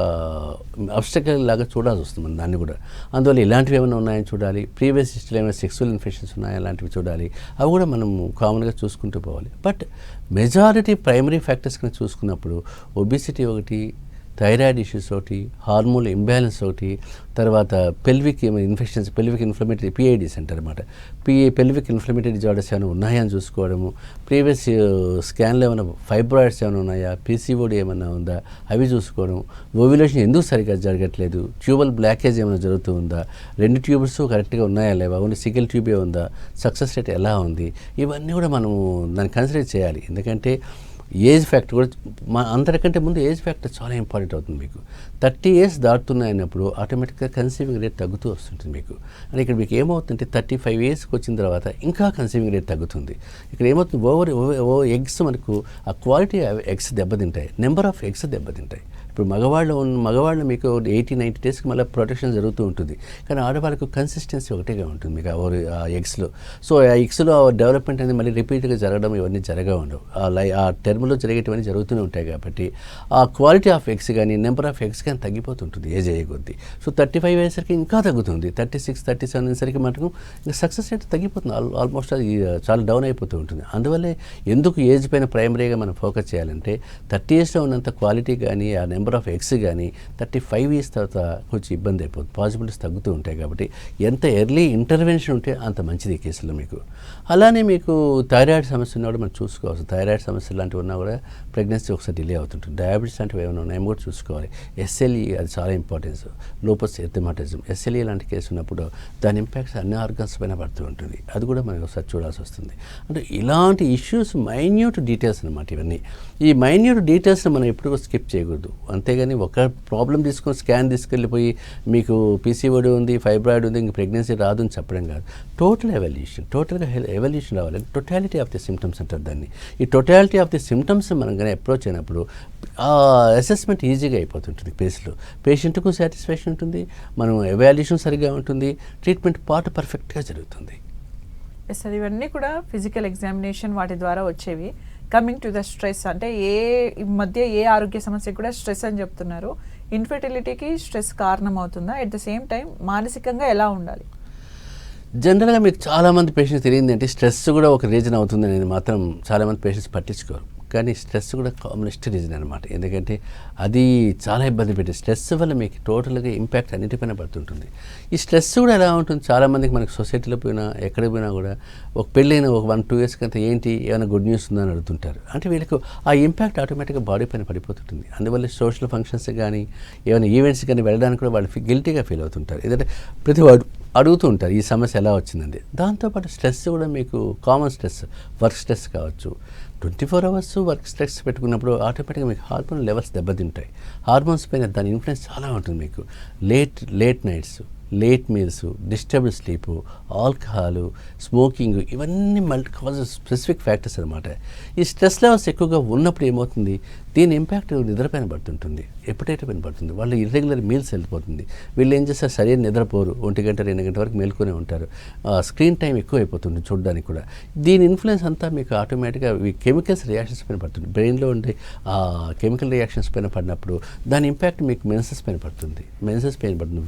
అబ్స్టకల్ లాగా చూడాల్సి వస్తుంది మనం దాన్ని కూడా. అందువల్ల ఇలాంటివి ఏమైనా ఉన్నాయని చూడాలి. ప్రీవియస్ హిస్టరీలో ఏమైనా సెక్సువల్ ఇన్ఫెక్షన్స్ ఉన్నాయా అలాంటివి చూడాలి. అవి కూడా మనం కామన్గా చూసుకుంటూ పోవాలి. బట్ మెజారిటీ ప్రైమరీ ఫ్యాక్టర్స్ కింద చూసుకున్నప్పుడు ఒబిసిటీ ఒకటి, థైరాయిడ్ ఇష్యూస్ ఒకటి, హార్మోన్ ఇంబ్యాలెన్స్ ఒకటి, తర్వాత పెల్విక్ ఇన్ఫెక్షన్స్, పెల్విక్ ఇన్ఫ్లమేటరీ పిఐడిస్ అంటారు అనమాట. పెల్విక్ ఇన్ఫ్లమేటరీ డిజార్డర్స్ ఏమైనా ఉన్నాయా అని చూసుకోవడము, ప్రీవియస్ స్కాన్లో ఏమైనా ఫైబ్రాయిడ్స్ ఏమైనా ఉన్నాయా, పీసీఓడి ఏమైనా ఉందా అవి చూసుకోవడం, ఓవ్యులేషన్ ఎందుకు సరిగ్గా జరగట్లేదు, ట్యూబల్ బ్లాకేజ్ ఏమైనా జరుగుతూ ఉందా, 2 ట్యూబ్స్ కరెక్ట్గా ఉన్నాయా లేవా, ఓన్లీ సింగిల్ ట్యూబే ఉందా, సక్సెస్ రేట్ ఎలా ఉంది, ఇవన్నీ కూడా మనము దాన్ని కన్సిడర్ చేయాలి. ఎందుకంటే ఏజ్ ఫ్యాక్టర్ కూడా అందరికంటే ముందు ఏజ్ ఫ్యాక్టర్ చాలా ఇంపార్టెంట్ అవుతుంది మీకు. 30 years దాటుతున్నాయన్నప్పుడు ఆటోమేటిక్గా కన్సీవింగ్ రేట్ తగ్గుతూ వస్తుంటుంది మీకు. అంటే ఇక్కడ మీకు ఏమవుతుందంటే 35 yearsకి వచ్చిన తర్వాత ఇంకా కన్సీవింగ్ రేట్ తగ్గుతుంది. ఇక్కడ ఏమవుతుంది, ఎగ్స్ మనకు ఆ క్వాలిటీ ఎగ్స్ దెబ్బతింటాయి, నెంబర్ ఆఫ్ ఎగ్స్ దెబ్బతింటాయి. ఇప్పుడు మగవాళ్ళు మీకు 80-90 daysకి మళ్ళీ ప్రొటెక్షన్ జరుగుతూ ఉంటుంది. కానీ ఆడవాళ్ళకు కన్సిస్టెన్సీ ఒకటిగా ఉంటుంది మీకు ఆ ఎగ్స్లో. సో ఆ ఎగ్స్లో డెవలప్మెంట్ అనేది మళ్ళీ రిపీట్గా జరగడం ఇవన్నీ ఉండవు. ఆ టర్మ్లో జరిగేటివన్నీ జరుగుతూనే ఉంటాయి. కాబట్టి ఆ క్వాలిటీ ఆఫ్ ఎగ్స్ కానీ నెంబర్ ఆఫ్ ఎగ్స్ కానీ తగ్గిపోతుంటుంది ఏజ్ అయ్యే కొద్దీ. సో 35 అయ్యేసరికి ఇంకా తగ్గుతుంది. 36-37 అయ్యేసరికి మనకు ఇంకా సక్సెస్ రేట్ తగ్గిపోతుంది. ఆల్మోస్ట్ అది చాలా డౌన్ అయిపోతూ ఉంటుంది. అందువల్లే ఎందుకు ఏజ్ పైన ప్రైమరీగా మనం ఫోకస్ చేయాలంటే 30 yearsలో ఉన్నంత క్వాలిటీ కానీ ఆ నెంబర్ ఆఫ్ ఎగ్స్ కానీ 35 ఇయర్స్ తర్వాత కొంచెం ఇబ్బంది అయిపోతుంది, పాసిబిలిటీస్ తగ్గుతూ ఉంటాయి. కాబట్టి ఎంత ఎర్లీ ఇంటర్వెన్షన్ ఉంటే అంత మంచిది ఈ కేసులో మీకు. అలానే మీకు థైరాయిడ్ సమస్య ఉన్నా కూడా మనం చూసుకోవచ్చు. థైరాయిడ్ సమస్య లాంటివి ఉన్నా కూడా ప్రెగ్నెన్సీ ఒకసారి డిలే అవుతుంటుంది. డయాబెటీస్ లాంటివి ఏమైనా ఉన్నాయేమో కూడా చూసుకోవాలి. SLE అది చాలా ఇంపార్టెన్స్. లూపస్ ఎరిథెమాటిజం SLE లాంటి కేసు ఉన్నప్పుడు దాని ఇంపాక్ట్స్ అన్ని ఆర్గన్స్ పైన పడుతూ ఉంటుంది. అది కూడా మనం ఒకసారి చూడాల్సి వస్తుంది. అంటే ఇలాంటి ఇష్యూస్ మైన్యూట్ డీటెయిల్స్ అనమాట ఇవన్నీ. ఈ మైన్యూట్ డీటెయిల్స్ని మనం ఎప్పుడు స్కిప్ చేయకూడదు. అంతేగాని ఒక ప్రాబ్లం తీసుకొని స్కాన్ తీసుకెళ్ళిపోయి మీకు PCOD ఉంది, ఫైబ్రాయిడ్ ఉంది, ఇంక ప్రెగ్నెన్సీ రాదు అని చెప్పడం కాదు. టోటల్ టోటల్గా ఎవల్యూషన్ రావాలి. టోటాలిటీ ఆఫ్ ది సిమ్టమ్స్ అంటారు దాన్ని. ఈ టోటాలిటీ ఆఫ్ ది సిమ్టమ్స్ మనం కానీ అప్రోచ్ అయినప్పుడు అసెస్మెంట్ ఈజీగా అయిపోతుంటుంది. పేషెంట్కు సాటిస్ఫాక్షన్ ఉంటుంది, మనం ఎవాల్యుయేషన్ సరిగ్గా ఉంటుంది, ట్రీట్మెంట్ పార్ట్ పర్ఫెక్ట్గా జరుగుతుంది. సార్ ఇవన్నీ కూడా ఫిజికల్ ఎగ్జామినేషన్ వాటి ద్వారా వచ్చేవి. కమింగ్ టు ద స్ట్రెస్, అంటే ఈ మధ్య ఏ ఆరోగ్య సమస్య కూడా స్ట్రెస్ అని చెప్తున్నారు. ఇన్ఫెర్టిలిటీకి స్ట్రెస్ కారణం అవుతుందా? ఎట్ ద సేమ్ టైం మానసికంగా ఎలా ఉండాలి? జనరల్గా మీకు చాలామంది పేషెంట్స్ తెలియంది అంటే స్ట్రెస్ కూడా ఒక రీజన్ అవుతుంది అనేది మాత్రం చాలామంది పేషెంట్స్ పట్టించుకోరు. కానీ స్ట్రెస్ కూడా కామనెస్ట్ రీజన్ అనమాట. ఎందుకంటే అది చాలా ఇబ్బంది పెట్టే స్ట్రెస్ వల్ల మీకు టోటల్గా ఇంపాక్ట్ అన్నిటిపైన పడుతుంటుంది. ఈ స్ట్రెస్ కూడా ఎలా ఉంటుంది, చాలామందికి మనకి సొసైటీలో పోయినా ఎక్కడికి పోయినా కూడా ఒక పెళ్ళైన ఒక 1-2 ఇయర్స్ కంటే ఏంటి ఏమైనా గుడ్ న్యూస్ ఉందని అడుగుతుంటారు. అంటే వీళ్ళకి ఆ ఇంపాక్ట్ ఆటోమేటిక్గా బాడీ పైన పడిపోతుంటుంది. అందువల్ల సోషల్ ఫంక్షన్స్ కానీ ఏమైనా ఈవెంట్స్ కానీ వెళ్ళడానికి కూడా వాళ్ళు గిల్టీగా ఫీల్ అవుతుంటారు. ఎందుకంటే ప్రతి వాడు అడుగుతూ ఉంటారు ఈ సమస్య ఎలా వచ్చిందండి. దాంతోపాటు స్ట్రెస్ కూడా మీకు కామన్ స్ట్రెస్, వర్క్ స్ట్రెస్ కావచ్చు. 24 అవర్స్ వర్క్ స్ట్రెస్ పెట్టుకున్నప్పుడు ఆటోమేటిక్గా మీకు హార్మోన్ లెవెల్స్ దెబ్బతింటాయి. హార్మోన్స్ పైన దాని ఇన్ఫ్లుయెన్స్ చాలా ఉంటుంది మీకు. Late nights, late meals, disturbed sleep, alcohol, smoking, ఇవన్నీ స్పెసిఫిక్ ఫ్యాక్టర్స్ అనమాట. ఈ స్ట్రెస్ లెవెల్స్ ఎక్కువగా ఉన్నప్పుడు ఏమవుతుంది, దీని ఇంపాక్ట్ నిద్రపైన పడుతుంటుంది, ఎప్పుడైతే పైన పడుతుంది. వాళ్ళు ఇర్రెగ్యులర్ మీల్స్ వెళ్ళిపోతుంది. వీళ్ళు ఏం చేస్తారు, సరైన నిద్రపోరు, 1 గంట 2 గంట వరకు మేల్కొనే ఉంటారు. స్క్రీన్ టైం ఎక్కువ అయిపోతుంది చూడడానికి కూడా. దీని ఇన్ఫ్లుయెన్స్ అంతా మీకు ఆటోమేటిక్గా ఈ కెమికల్స్ రియాక్షన్స్ పైన పడుతుంది. బ్రెయిన్లో ఉండే కెమికల్ రియాక్షన్స్ పైన పడినప్పుడు దాని ఇంపాక్ట్ మీకు మెన్సెస్ పైన పడుతుంది,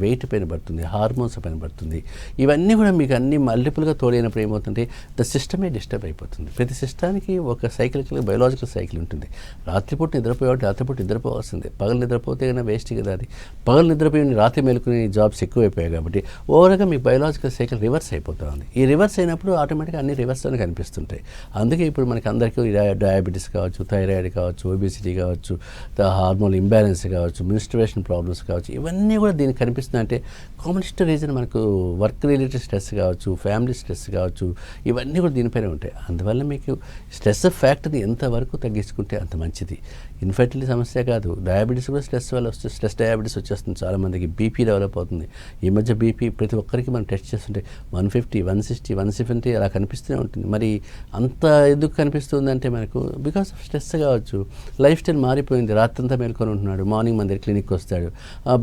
వెయిట్ పైన పడుతుంది, హార్మోన్స్ పైన పడుతుంది. ఇవన్నీ కూడా మీకు అన్ని మల్టిపుల్గా తోడైనప్పుడు ఏమవుతుంటే ద సిస్టమే డిస్టర్బ్ అయిపోతుంది. ప్రతి సిస్టానికి ఒక సైకిల్, బయోలాజికల్ సైకిల్ ఉంటుంది. రాత్రిపూట నిద్రపోయేవాడు రాత్రిపూట నిద్రపోవాల్సిందే. పగలు నిద్రపోతే కన్నా వేస్ట్ కదా అది. పగలు నిద్రపోయి రాత్రి మేలుకునే జాబ్స్ ఎక్కువైపోయాయి కాబట్టి ఓవర్గా మీ బయోలాజికల్ సైకిల్ రివర్స్ అయిపోతూ ఉంది. ఈ రివర్స్ అయినప్పుడు ఆటోమేటిక్గా అన్ని రివర్స్లోనే కనిపిస్తుంటాయి. అందుకే ఇప్పుడు మనకి అందరికీ డయాబెటీస్ కావచ్చు, థైరాయిడ్ కావచ్చు, ఒబేసిటీ కావచ్చు, హార్మోన్ ఇంబ్యాలెన్స్ కావచ్చు, మెన్స్ట్రుయేషన్ ప్రాబ్లమ్స్ కావచ్చు, ఇవన్నీ కూడా దీనికి కనిపిస్తున్నాయి. అంటే కామనెస్ట్ రీజన్ మనకు వర్క్ రిలేటెడ్ స్ట్రెస్ కావచ్చు, ఫ్యామిలీ స్ట్రెస్ కావచ్చు, ఇవన్నీ కూడా దీనిపైన ఉంటాయి. అందువల్ల మీకు స్ట్రెస్ ఫ్యాక్టర్ని ఎంతవరకు తగ్గించుకుంటే అంత మంచిది. ఇన్ఫెర్టిలిటీ సమస్య కాదు, డయాబెటీస్ కూడా స్ట్రెస్ వల్ల స్ట్రెస్ డయాబెటీస్ వచ్చేస్తుంది. చాలామందికి బీపీ డెవలప్ అవుతుంది. ఈ మధ్య బీపీ ప్రతి ఒక్కరికి మనం టెస్ట్ చేస్తుంటే 150, 160, 170 అలా కనిపిస్తూనే ఉంటుంది. మరి అంత ఎందుకు కనిపిస్తుందంటే మనకు బికాస్ ఆఫ్ స్ట్రెస్ కావచ్చు. లైఫ్ స్టైల్ మారిపోయింది. రాత్రంతా మేల్కొని ఉంటున్నాడు, మార్నింగ్ మన దగ్గర క్లినిక్కి వస్తాడు.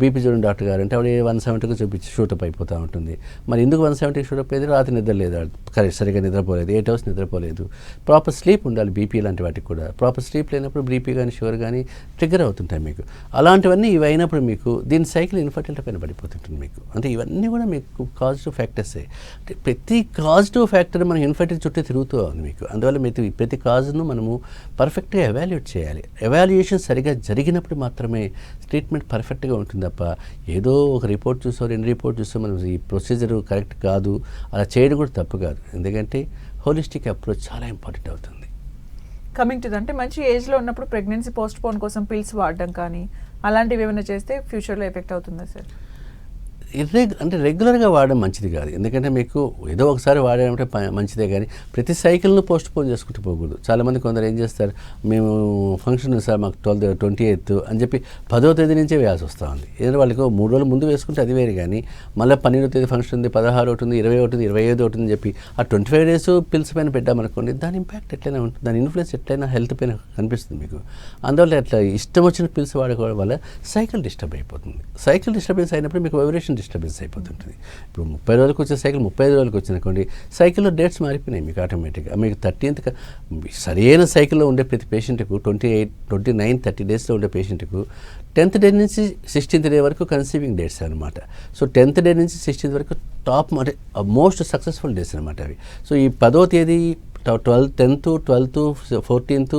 బీపీ చూడండి డాక్టర్ గారు అంటే ఆవిడ 170కి చూపించి షూటప్ అయిపోతూ ఉంటుంది. మరి ఎందుకు 170కి షూటప్ అయ్యేది, రాత్రి నిద్ర లేదు, కరెక్ట్ సరిగ్గా నిద్రపోలేదు, 8 అవర్స్ నిద్రపోలేదు. ప్రాపర్ స్లీప్ ఉండాలి బీపీ లాంటి వాటికి కూడా. ప్రాపర్ స్లీప్ లేనప్పుడు బీపీ కానీ షుగర్ కానీ ట్రిగ్గర్ అవుతుంటాయి మీకు. అలాంటివన్నీ ఇవి అయినప్పుడు మీకు దీని సైకిల్ ఇన్ఫర్టిలిటీ పైన పడిపోతుంటుంది మీకు. అంటే ఇవన్నీ కూడా మీకు కాజిటివ్ ఫ్యాక్టర్సే. అంటే ప్రతి కాజిటివ్ ఫ్యాక్టర్ మన ఇన్ఫర్టిలిటీ చుట్టూ తిరుగుతూ ఉంది మీకు. అందువల్ల ప్రతి కాజ్ను మనము పర్ఫెక్ట్గా ఎవాల్యుయేట్ చేయాలి. ఎవాల్యుయేషన్ సరిగా జరిగినప్పుడు మాత్రమే ట్రీట్మెంట్ పర్ఫెక్ట్గా ఉంటుంది తప్ప ఏదో ఒక రిపోర్ట్ చూసో 2 రిపోర్ట్ చూసో మనం ఈ ప్రొసీజర్ కరెక్ట్ కాదు అలా చేయడం కూడా తప్పు కాదు. ఎందుకంటే హోలిస్టిక్ అప్రోచ్ చాలా ఇంపార్టెంట్ అవుతుంది. కమింగ్ టు అంటే మంచి ఏజ్లో ఉన్నప్పుడు ప్రెగ్నెన్సీ పోస్ట్ పోన్ కోసం పిల్స్ వాడడం కానీ అలాంటివి ఏమైనా చేస్తే ఫ్యూచర్లో ఎఫెక్ట్ అవుతుందా సార్? అంటే రెగ్యులర్గా వాడడం మంచిది కాదు. ఎందుకంటే మీకు ఏదో ఒకసారి వాడాలంటే మంచిదే, కానీ ప్రతి సైకిల్ను పోస్ట్ పోన్ చేసుకుంటూ పోకూడదు. చాలామంది కొందరు ఏం చేస్తారు, మేము ఫంక్షన్ సార్ మాకు 28th అని చెప్పి 10వ తేదీ నుంచే వేయాల్సి వస్తూ ఉంది. ఏదైనా వాళ్ళకి 3 రోజులు ముందు వేసుకుంటే అది వేరు, కానీ మళ్ళీ 12వ తేదీ ఫంక్షన్ ఉంది, 16 ఒకటి ఉంది, 20 ఒకటి ఉంది, 25 ఒకటి అని చెప్పి ఆ 25 days పిల్స్ పైన పెట్టామనుకోండి, దాని ఇంపాక్ట్ ఎట్లయినా ఉంటుంది, దాని ఇన్ఫ్లుయెన్స్ ఎట్లయినా హెల్త్ పైన కనిపిస్తుంది మీకు. అందువల్ల అట్లా ఇష్టం వచ్చిన పిల్స్ వాడుకోవడం వల్ల సైకిల్ డిస్టర్బ్ అయిపోతుంది. సైకిల్ డిస్టర్బెన్స్ అయినప్పుడు మీకు వైబ్రేషన్ డిస్టర్బెన్స్ అయిపోతుంటుంది. ఇప్పుడు 30 రోజులకు వచ్చే సైకిల్ 35 రోజులకు వచ్చిననుకోండి, సైకిల్లో డేట్స్ మారిపోయినాయి మీకు ఆటోమేటిక్గా. మీకు 13th సరైన సైకిల్లో ఉండే ప్రతి పేషెంట్కు 28, 29, 30 daysలో ఉండే పేషెంట్కు 10th day నుంచి 16th day వరకు కన్సీవింగ్ డేట్స్ అనమాట. సో 10th day నుంచి 16th వరకు టాప్ అంటే మోస్ట్ సక్సెస్ఫుల్ డేస్ అనమాట అవి. సో ఈ 10వ తేదీ 10th 12th 14th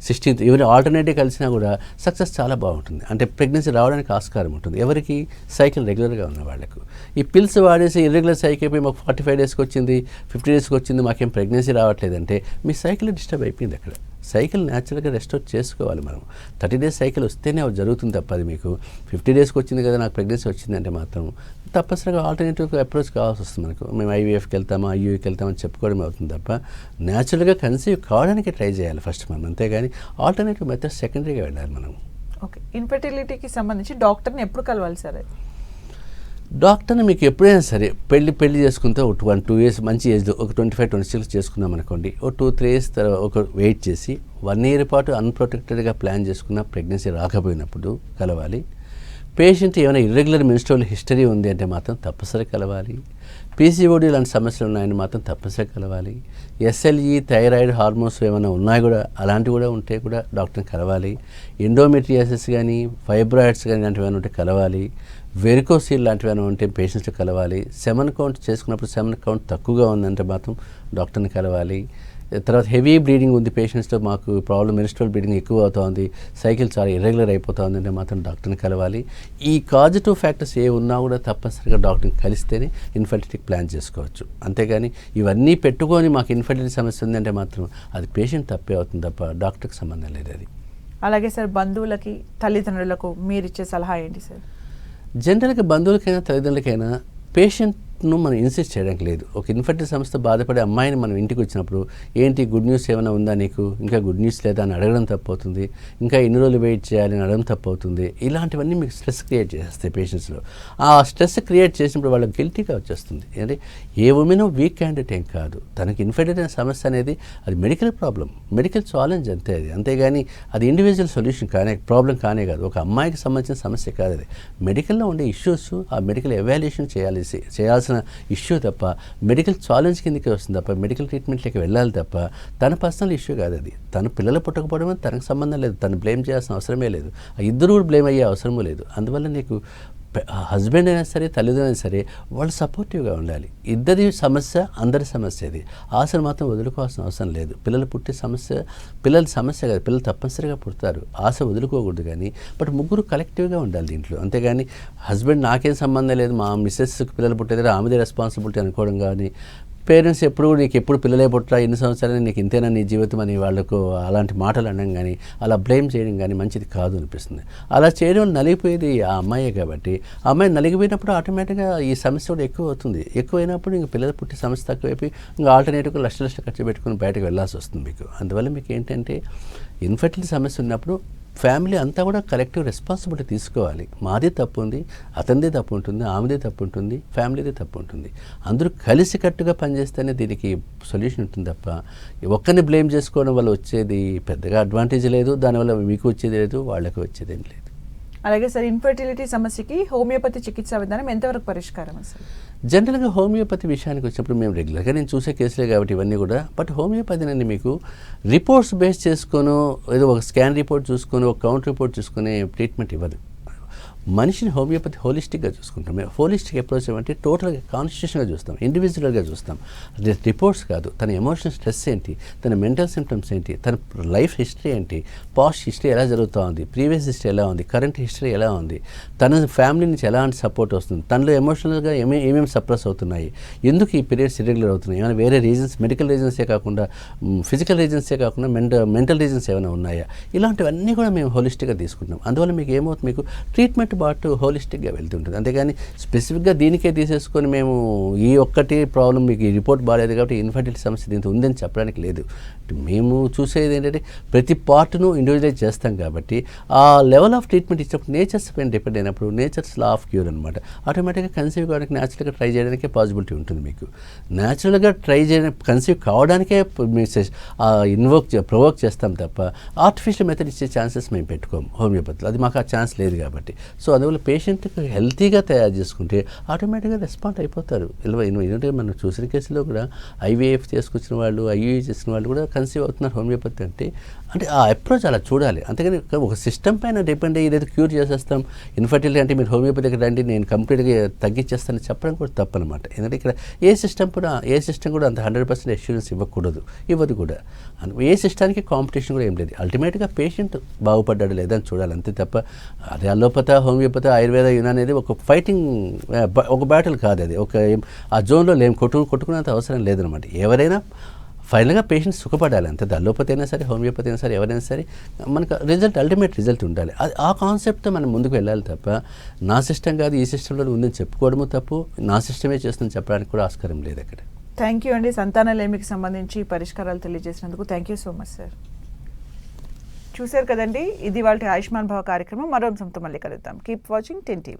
16th even alternative కలిసినా కూడా సక్సెస్ చాలా బాగుంటుంది. అంటే ప్రెగ్నెన్సీ రావడానికి ఆస్కారం ఉంటుంది. ఎవరికి? సైకిల్ రెగ్యులర్గా ఉన్న వాళ్ళకు. ఈ పిల్స్ వాడేసి ఇర్రెగ్యులర్ సైకిల్ అయిపోయి మాకు 45 డేస్కి వచ్చింది, 50 డేస్కి వచ్చింది, మాకేం ప్రెగ్నెన్సీ రావట్లేదంటే మీ సైకిల్ డిస్టర్బ్ అయిపోయింది. అక్కడ సైకిల్ న్యాచురల్గా రెస్టోర్ చేసుకోవాలి మనం. 30 డేస్ సైకిల్ వస్తేనే అది జరుగుతుంది తప్ప అది మీకు 50 డేస్కి వచ్చింది కదా నాకు ప్రెగ్నెన్సీ వచ్చిందంటే మాత్రం తప్పనిసరిగా ఆల్టర్నేటివ్ అప్రోచ్ కావాల్సి వస్తుంది మనకు. మేము ఐవీఎఫ్కి వెళ్తామా ఐయూకి వెళ్తామని చెప్పుకోవడం అవుతుంది తప్ప న్యాచురల్గా కన్సీవ్ కావడానికి ట్రై చేయాలి ఫస్ట్ మనం. అంతేగాని ఆల్టర్నేటివ్ మెథడ్ సెకండరీగా వెళ్ళాలి మనం. ఓకే, ఇన్ఫెర్టిలిటీకి సంబంధించి డాక్టర్ని ఎప్పుడు కలవాలి సార్? డాక్టర్ని మీకు ఎప్పుడైనా సరే పెళ్లి చేసుకుంటే ఒక 1-2 years మంచి ఏజ్లో ఒక 25-26 చేసుకున్నాం అనుకోండి, ఒక 2-3 years తర్వాత ఒక వెయిట్ చేసి 1 year పాటు అన్ప్రొటెక్టెడ్గా ప్లాన్ చేసుకున్న ప్రెగ్నెన్సీ రాకపోయినప్పుడు కలవాలి. పేషెంట్ ఏమైనా ఇర్రెగ్యులర్ మెన్స్ట్రువల్ హిస్టరీ ఉంది అంటే మాత్రం తప్పనిసరి కలవాలి. పీసీఓడి లాంటి సమస్యలు ఉన్నాయని మాత్రం తప్పనిసరి కలవాలి. ఎస్ఎల్ఈ థైరాయిడ్ హార్మోన్స్ ఏమైనా ఉన్నాయి కూడా అలాంటివి కూడా ఉంటే కూడా డాక్టర్ని కలవాలి. ఎండోమెట్రియాసిస్ కానీ ఫైబ్రాయిడ్స్ కానీ ఇలాంటివి ఏమైనా ఉంటే కలవాలి. వెరికోసీల్ లాంటివి ఏమైనా ఉంటే పేషెంట్స్ కలవాలి. సెమన్ కౌంట్ చేసుకున్నప్పుడు సెమన్ కౌంట్ తక్కువగా ఉందంటే మాత్రం డాక్టర్ని కలవాలి. తర్వాత హెవీ బ్లీడింగ్ ఉంది పేషెంట్స్లో, మాకు ప్రాబ్లం మెన్స్ట్రువల్ బ్లీడింగ్ ఎక్కువ అవుతుంది, సైకిల్ చాలా ఇర్రెగ్యులర్ అయిపోతుంది అంటే మాత్రం డాక్టర్ని కలవాలి. ఈ కాజిటివ్ ఫ్యాక్టర్స్ ఏ ఉన్నా కూడా తప్పనిసరిగా డాక్టర్ని కలిస్తేనే ఇన్ఫెర్టిలిటీకి ప్లాన్ చేసుకోవచ్చు. అంతేగాని ఇవన్నీ పెట్టుకొని మాకు ఇన్ఫెర్టిలిటీ సమస్య ఉందంటే మాత్రం అది పేషెంట్ తప్పే అవుతుంది తప్ప డాక్టర్కి సంబంధం లేదు అది. అలాగే సార్, బంధువులకి తల్లిదండ్రులకు మీరు ఇచ్చే సలహా ఏంటి సార్? జనరల్గా బంధువులకైనా తల్లిదండ్రులకైనా పేషెంట్ను మనం ఇన్సిస్ట్ చేయడానికి లేదు. ఒక ఇన్ఫెర్టిలిటీ సమస్య బాధపడే అమ్మాయిని మనం ఇంటికి వచ్చినప్పుడు ఏంటి గుడ్ న్యూస్ ఏమైనా ఉందా నీకు, ఇంకా గుడ్ న్యూస్ లేదా అని అడగడం తప్పవుతుంది, ఇంకా ఎన్ని రోజులు వెయిట్ చేయాలి అని అడగడం తప్పవుతుంది. ఇలాంటివన్నీ మీకు స్ట్రెస్ క్రియేట్ చేస్తాయి పేషెంట్స్లో. ఆ స్ట్రెస్ క్రియేట్ చేసినప్పుడు వాళ్ళకి గిల్టీగా వచ్చేస్తుంది. అంటే ఏ ఉమెన్ వీక్ క్యాండిడేట్ ఏం కాదు, తనకి ఇన్ఫెర్టిలిటీ అనే సమస్య అనేది అది మెడికల్ ప్రాబ్లం, మెడికల్ ఛాలెంజ్ అంతే అది. అంతేగాని అది ఇండివిజువల్ సొల్యూషన్ ప్రాబ్లం కానే కాదు, ఒక అమ్మాయికి సంబంధించిన సమస్య కాదు అది. మెడికల్లో ఉండే ఇష్యూస్ ఆ మెడికల్ ఎవాల్యుయేషన్ చేయాల్సిన ఇష్యూ తప్ప మెడికల్ ఛాలెంజ్ కిందకి వస్తుంది తప్ప మెడికల్ ట్రీట్మెంట్లోకి వెళ్ళాలి తప్ప తన పర్సనల్ ఇష్యూ కాదు అది. తను పిల్లలు పుట్టకపోవడం తనకు సంబంధం లేదు, తను బ్లేమ్ చేయాల్సిన అవసరమే లేదు, ఆ ఇద్దరు కూడా బ్లేమ్ అయ్యే అవసరమూ లేదు. అందువల్ల నీకు హస్బెండ్ అయినా సరే తల్లిదండ్రులు అయినా సరే వాళ్ళు సపోర్టివ్గా ఉండాలి. ఇద్దరి సమస్య అందరి సమస్య ఇది. ఆశను మాత్రం వదులుకోవాల్సిన అవసరం లేదు. పిల్లల సమస్య కాదు, పిల్లలు తప్పనిసరిగా పుడతారు, ఆశ వదులుకోకూడదు. కానీ బట్ ముగ్గురు కలెక్టివ్గా ఉండాలి దీంట్లో. అంతేగాని హస్బెండ్ నాకేం సంబంధం లేదు, మా మిస్సెస్కి పిల్లలు పుట్టేది ఆమెదే రెస్పాన్సిబిలిటీ అనుకోవడం కానీ, పేరెంట్స్ ఎప్పుడు నీకు ఎప్పుడు పిల్లలే పుట్టరా, ఎన్ని సంవత్సరాలు నీకు ఇంతేనా నీ జీవితం అని వాళ్ళకు అలాంటి మాటలు అనడం కానీ అలా బ్లేమ్ చేయడం కానీ మంచిది కాదు అనిపిస్తుంది. అలా చేయడం వల్ల నలిగిపోయేది ఆ అమ్మాయే కాబట్టి ఆ అమ్మాయి నలిగిపోయినప్పుడు ఆటోమేటిక్గా ఈ సమస్య కూడా ఎక్కువ అవుతుంది. ఎక్కువైనప్పుడు ఇంక పిల్లలు పుట్టే సమస్య తక్కువైపోయి ఇంకా ఆల్టర్నేటివ్గా లక్షలు ఖర్చు పెట్టుకుని బయటకు వెళ్ళాల్సి వస్తుంది మీకు. అందువల్ల మీకు ఏంటంటే ఇన్ఫెర్టిలిటీ సమస్య ఉన్నప్పుడు ఫ్యామిలీ అంతా కూడా కలెక్టివ్ రెస్పాన్సిబిలిటీ తీసుకోవాలి. మాదే తప్పు ఉంది, అతనిదే తప్పు ఉంటుంది, ఆమెదే తప్పు ఉంటుంది, ఫ్యామిలీదే తప్పు ఉంటుంది. అందరూ కలిసికట్టుగా పనిచేస్తేనే దీనికి సొల్యూషన్ ఉంటుంది తప్ప ఒక్కరిని బ్లేమ్ చేసుకోవడం వల్ల వచ్చేది పెద్దగా అడ్వాంటేజ్ లేదు, దానివల్ల మీకు వచ్చేది లేదు, వాళ్ళకి వచ్చేది ఏం లేదు. అలాగే సార్, ఇన్ఫెర్టిలిటీ సమస్యకి హోమియోపతి చికిత్సా విధానం ఎంతవరకు పరిష్కారం అసలు? జనరల్గా హోమియోపతి విషయానికి వచ్చినప్పుడు మేము రెగ్యులర్గా నేను చూసే కేసులే కాబట్టి ఇవన్నీ కూడా, బట్ హోమియోపతిని మీకు రిపోర్ట్స్ బేస్ చేసుకొని ఏదో ఒక స్కాన్ రిపోర్ట్ చూసుకొని ఒక కౌంట్ రిపోర్ట్ చూసుకునే ట్రీట్మెంట్ ఇవ్వదు. మనిషిని హోమియోపతి హోలిస్టిక్గా చూసుకుంటాం. మేము హోలిస్టిక్ అప్రోచ్ అంటే టోటల్గా కాన్స్టిట్యూషన్గా చూస్తాం, ఇండివిజువల్గా చూస్తాం. రిపోర్ట్స్ కాదు, తన ఎమోషనల్ స్ట్రెస్ ఏంటి, తన మెంటల్ సిమ్టమ్స్ ఏంటి, తన లైఫ్ హిస్టరీ ఏంటి, పాస్ట్ హిస్టరీ ఎలా జరుగుతూ ఉంది, ప్రీవియస్ హిస్టరీ ఎలా ఉంది, కరెంట్ హిస్టరీ ఎలా ఉంది, తన ఫ్యామిలీ నుంచి ఎలాంటి సపోర్ట్ వస్తుంది, తనలో ఎమోషనల్గా ఏమేమి సప్రెస్ అవుతున్నాయి, ఎందుకు ఈ పీరియడ్స్ ఇర్రెగ్యులర్ అవుతున్నాయి, ఏమైనా వేరే రీజన్స్ మెడికల్ రీజన్సే కాకుండా ఫిజికల్ రీజన్సే కాకుండా మెంటల్ రీజన్స్ ఏమైనా ఉన్నాయా, ఇలాంటివన్నీ కూడా మేము హోలిస్టిక్గా తీసుకుంటాం. అందువల్ల మీకు ఏమవుతుంది, మీకు ట్రీట్మెంట్ పాటు హోలిస్టిక్గా వెళ్తుంటుంది. అంతేగాని స్పెసిఫిక్గా దీనికే తీసేసుకొని మేము ఈ ఒక్కటి ప్రాబ్లం మీకు ఈ రిపోర్ట్ బాగాలేదు కాబట్టి ఇన్ఫర్టిలిటీ సమస్య దీంతో ఉందని చెప్పడానికి లేదు. మేము చూసేది ఏంటంటే ప్రతి పార్ట్ను ఇండివిజువలైజ్ చేస్తాం కాబట్టి ఆ లెవెల్ ఆఫ్ ట్రీట్మెంట్ ఇచ్చినప్పుడు నేచర్స్ పైన డిపెండ్ అయినప్పుడు నేచర్స్ లా ఆఫ్ క్యూర్ అనమాట. ఆటోమేటిక్గా కన్సీవ్ కావడానికి న్యాచురల్గా ట్రై చేయడానికే పాసిబిలిటీ ఉంటుంది. మీకు న్యాచురల్గా ట్రై చేయడానికి కన్సీవ్ కావడానికే ప్రొవోక్ చేస్తాం తప్ప ఆర్టిఫిషియల్ మెథడ్ ఇచ్చే ఛాన్సెస్ మేము పెట్టుకోము హోమియోపతిలో. అది మాకు ఆ ఛాన్స్ లేదు కాబట్టి. సో అందువల్ల పేషెంట్కి హెల్తీగా తయారు చేసుకుంటే ఆటోమేటిక్గా రెస్పాండ్ అయిపోతారు. ఎందుకంటే మనం చూసిన కేసులో కూడా ఐవీఎఫ్ చేసుకొచ్చిన వాళ్ళు, ఐయూఏ చేసిన వాళ్ళు కూడా కన్సీవ్ అవుతున్నారు హోమియోపతి అంటే ఆ అప్రోచ్ అలా చూడాలి. అంతేగాని ఒక సిస్టమ్ పైన డిపెండ్ అయ్యి ఇదైతే క్యూర్ చేసేస్తాం, ఇన్ఫర్టిలిటీ అంటే మీరు హోమియోపతికి రండి నేను కంప్లీట్గా తగ్గించేస్తానని చెప్పడం కూడా తప్పనమాట. ఎందుకంటే ఇక్కడ ఏ సిస్టమ్ కూడా అంత 100% అష్యూరెన్స్ ఇవ్వదు కూడా. ఏ సిస్టానికి కాంపిటీషన్ కూడా ఏం లేదు. అల్టిమేట్గా పేషెంట్ బాగుపడ్డాడు లేదని చూడాలి అంతే తప్ప అది అలోపత, హోమియోపతి, ఆయుర్వేద, యునాని అనేది ఒక ఫైటింగ్ ఒక బ్యాటిల్ కాదు. అది ఆ జోన్లో కొట్టుకునేంత అవసరం లేదనమాట. ఎవరైనా ఫైనల్గా పేషెంట్ సుఖపడాలి అంతే. అలోపతి అయినా సరే, హోమియోపతి అయినా సరే, ఎవరైనా సరే మనకు అల్టిమేట్ రిజల్ట్ ఉండాలి. ఆ కాన్సెప్ట్తో మనం ముందుకు వెళ్ళాలి తప్ప నా సిస్టమ్ కాదు ఈ సిస్టంలో ఉందని చెప్పుకోవడము తప్పు, నా సిస్టమే చేస్తుందని చెప్పడానికి కూడా ఆస్కారం లేదు అక్కడ. థ్యాంక్ యూ అండి. సంతానలేమికి సంబంధించి పరిష్కారాలు తెలియజేసినందుకు thank you so much sir. చూశారు కదండి, ఇది వాళ్ళ ఆయుష్మాన్ భవ కార్యక్రమం. మరో అంశంతో మళ్ళీ కలుద్దాం. Keep watching 10 TV.